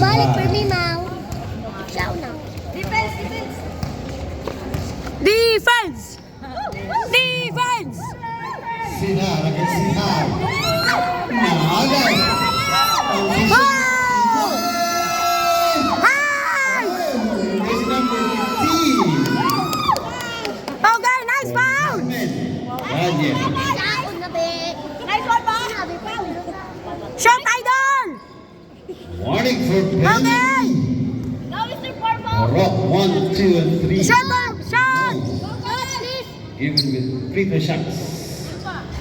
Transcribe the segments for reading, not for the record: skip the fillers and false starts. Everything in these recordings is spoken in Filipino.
Balik for me, Mau. Siya na. Defense, defense. Defense! Defense! Sinar against Sinar. Naagay. Oh! Hi! Is number 15. Okay, nice foul! Daniel. Nice one, Ma. Shot, Idol! Warning for Okay! penalty. Go, Mr. Formo. Rock 1, 2, and 3. Shot! Shot! Even with free shots.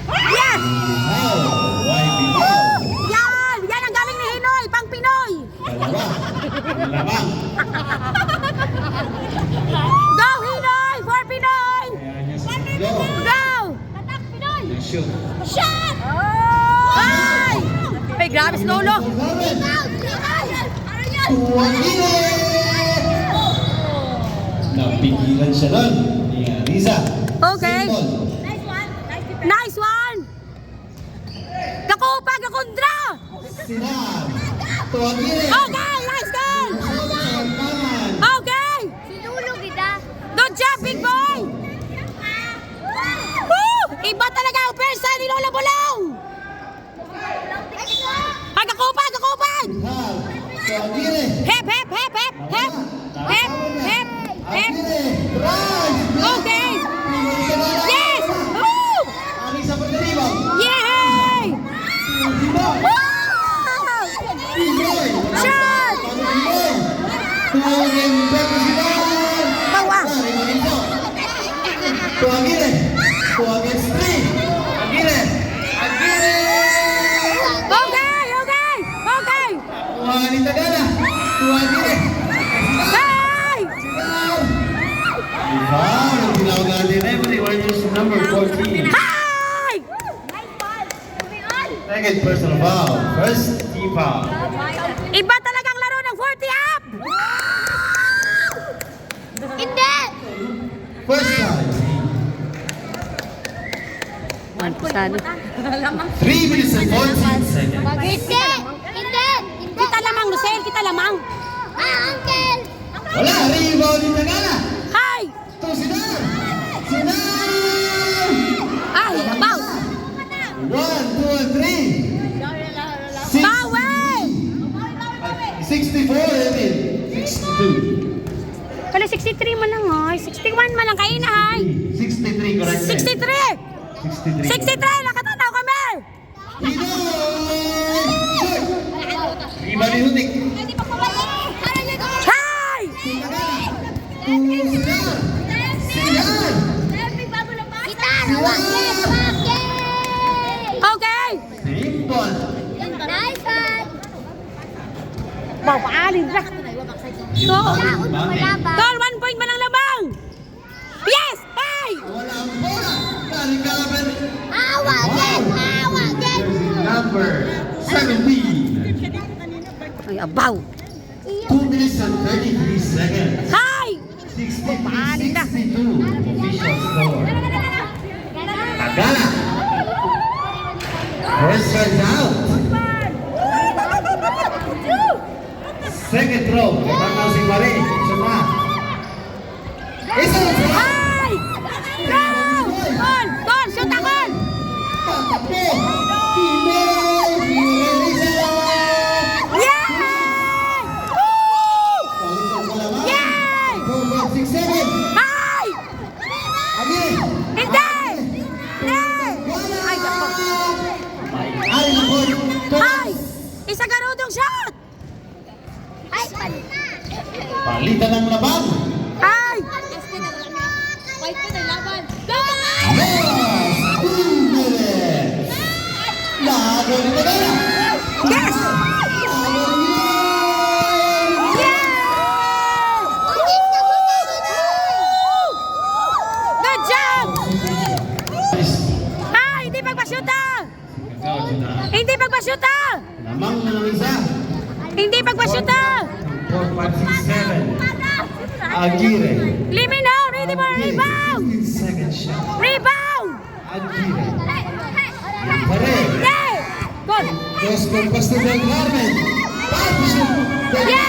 Yes! How? Why be foul? Yan! Yan ang galing ni Hinoy, pang Pinoy! Dalawa. Lamang. Go, Hinoy! For Pinoy! Kaya niya sa go. Go! Tatak, Pinoy. Shoot. Shot! Ay! Ay, grabe si Lolo! Napigilan siya nun. Ni Riza. Okay. Simple. Nice one. Nice defense. Nice one! Kakupa, kakundra! Sinar. Tuwagili. Okay, nice goal! Okay! Sinulog kita. Good job, big boy! Woo! Iba talaga ang persa ni Lola Bulong! Ay, kakupan, kakupan! Tuwagili. Hep, hep, hep, hep, hep! Hep, hep, hep! Okay! Yes! Woo! Alisa pagdaribaw. Yay! Woo! Shot! Bawa! Tuwagili. Tuwagili 3. Agili. Agili. Okay, okay, okay! Tuwagili Tagana. Tuwagili. Hey! Wow, nagtinawag natin referee. Why is number 14? Hi! Nice ball. Moving on. Second personal foul. First team foul. Iba talagang laro ng 40 up! Hindi. First time. 3 minutes and 14 seconds. Hindi. Hindi. Kita lamang, Lucel, kita lamang. Uncle. Wala, rebound ni Tagana. Hi! To Sinar. Sinar. Ay, nabaw! 1, 2, and 3. Bawi! 64, Emil. 62. Kala 63 man lang, ay. 61 man lang, kayo na, ay. 63, correct. 63! 63. 63! Nakatataw kami! Rebound ni Hutik. Hi! Sinar. Sinar. Okay! Simple. Nice one. Wow, paalin na. Tol, 1 point man ang lamang! Yes! Hey! Wala ang bola. Narikaban. Awagin! Awagin! Number 17. Ay, abaw! 2 minutes and 33 seconds. Hi! 63-62. Official score. Tagana. First rise out. Second throw. Katanaw si Marie. Siya na. Isa na siya. Hi! Go! Tol! Tol! Shoot ako! Tatakbo. Pinoy. Pinarelisa. Yay! Woo! Balikan ka naman. Yay! 4, 5, 6, 7. Hi! Again. Hindi! Hindi! Ay, ako. Ay, nako. Hi! Isa garudong shot! Ay, Palitan ng laban. Hi! Fight ka na laban. Go! Yes! 2 minutes. Lago ni Tagana. Yes! Lago ni Yay! Good job! Hi! Hindi pagpasyoota! Hindi pagpasyoota! Lamang na lang isa. Hindi pagpasyoota! 4, 5, 6, 7. Aguirre. Limino! Ready for rebound! 15 second shot. Rebound! Aguirre. Pare. Yay! Good! Dos compas to Del Carmen. Patricio. Yay!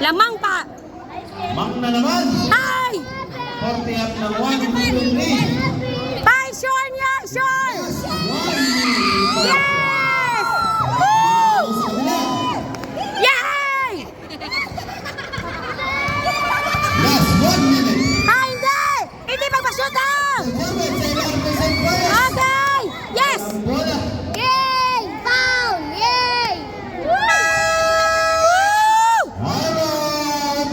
Lamang pa. Mang na naman. Ay! 40 up ng 1, 2, 3. Bye, sure niya, sure! Yes! Woo! Yay! Last 1 minute. Ah, hindi! Hindi magpa-shoot out! Okay! Yes! Bola. Yay! Foul! Yay! Woo! Around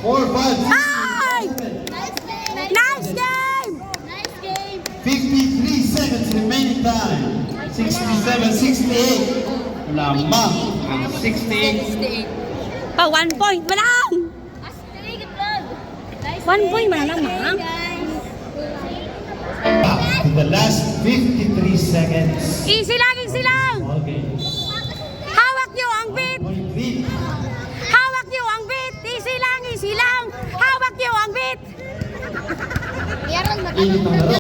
4 fouls. Ay! Nice game! Nice game! Nice game! 53 seconds remaining time. 67, 68. Lamang ang 68. Pa, 1 point mo lang! Astig, vlog! Nice 1 point mo game, lang, nice ma'am. game, guys! Back to the last 53 seconds. Easy lang, easy lang! All game. Hawak niyo ang beat! Point lead. Hawak niyo ang beat! Easy lang, easy lang! Hawak niyo ang beat! Meron Init ang laro.